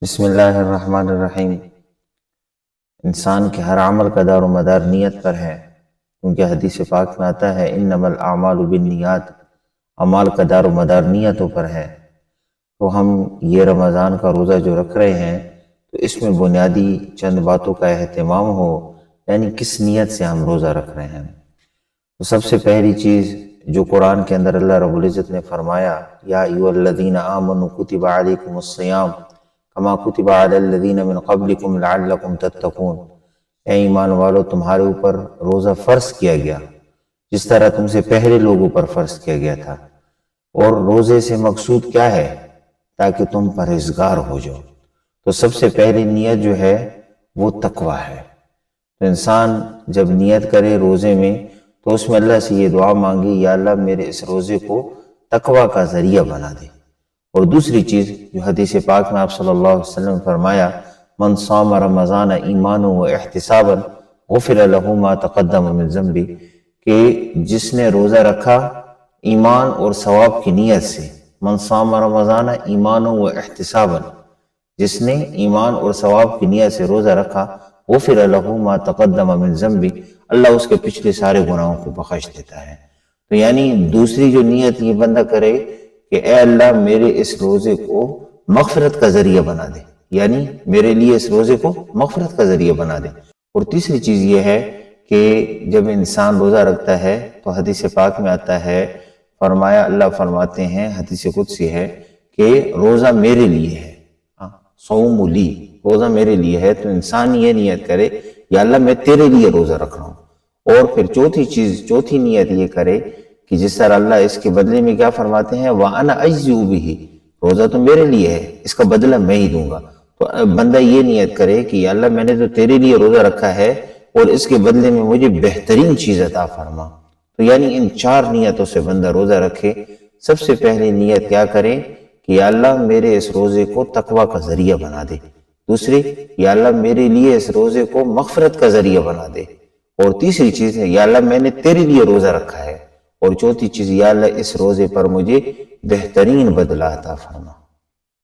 بسم اللہ الرحمن الرحیم۔ انسان کے ہر عمل کا دار و مدار نیت پر ہے، کیونکہ حدیث پاک میں آتا ہے انما الاعمال بالنیات، اعمال کا دار و مدار نیتوں پر ہے۔ تو ہم یہ رمضان کا روزہ جو رکھ رہے ہیں تو اس میں بنیادی چند باتوں کا اہتمام ہو، یعنی کس نیت سے ہم روزہ رکھ رہے ہیں۔ تو سب سے پہلی چیز جو قرآن کے اندر اللہ رب العزت نے فرمایا، یا ایھا الذین آمنوا کتب علیکم الصیام کما کتب علی الذین من قبلکم لعلکم تتقون، اے ایمان والو تمہارے اوپر روزہ فرض کیا گیا جس طرح تم سے پہلے لوگوں پر فرض کیا گیا تھا۔ اور روزے سے مقصود کیا ہے؟ تاکہ تم پرہیزگار ہو جاؤ۔ تو سب سے پہلی نیت جو ہے وہ تقوی ہے۔ تو انسان جب نیت کرے روزے میں تو اس میں اللہ سے یہ دعا مانگی، یا اللہ میرے اس روزے کو تقوی کا ذریعہ بنا دے۔ اور دوسری چیز جو حدیث پاک میں آپ صلی اللہ علیہ وسلم نے فرمایا، من صام رمضان ایمانا و احتسابا غفر له ما تقدم من ذنبہ، کہ جس نے روزہ رکھا ایمان اور ثواب کی نیت سے، من صام رمضان ایمانا و احتسابا، جس نے ایمان اور ثواب کی نیت سے روزہ رکھا، غفر له ما تقدم من ذنبہ، اللہ اس کے پچھلے سارے گناہوں کو بخش دیتا ہے۔ تو یعنی دوسری جو نیت یہ بندہ کرے کہ اے اللہ میرے اس روزے کو مغفرت کا ذریعہ بنا دے، یعنی میرے لیے اس روزے کو مغفرت کا ذریعہ بنا دے۔ اور تیسری چیز یہ ہے کہ جب انسان روزہ رکھتا ہے تو حدیث پاک میں آتا ہے، فرمایا اللہ فرماتے ہیں، حدیث قدسی ہے کہ روزہ میرے لیے ہے، صوم لی، روزہ میرے لیے ہے۔ تو انسان یہ نیت کرے یا اللہ میں تیرے لیے روزہ رکھ رہا ہوں۔ اور پھر چوتھی نیت یہ کرے کہ جس طرح اللہ اس کے بدلے میں کیا فرماتے ہیں، وَأَنَا أَجْزِئُ بِهِ، روزہ تو میرے لیے ہے، اس کا بدلہ میں ہی دوں گا۔ تو بندہ یہ نیت کرے کہ یا اللہ میں نے تو تیرے لیے روزہ رکھا ہے اور اس کے بدلے میں مجھے بہترین چیز عطا فرما۔ تو یعنی ان چار نیتوں سے بندہ روزہ رکھے۔ سب سے پہلی نیت کیا کرے کہ یا اللہ میرے اس روزے کو تقوی کا ذریعہ بنا دے، دوسری یا اللہ میرے لیے اس روزے کو مغفرت کا ذریعہ بنا دے، اور تیسری چیز ہے یا اللہ میں نے تیرے لیے روزہ رکھا ہے، اور چوتھی چیز یا اللہ اس روزے پر مجھے بہترین بدلہ عطا فرما۔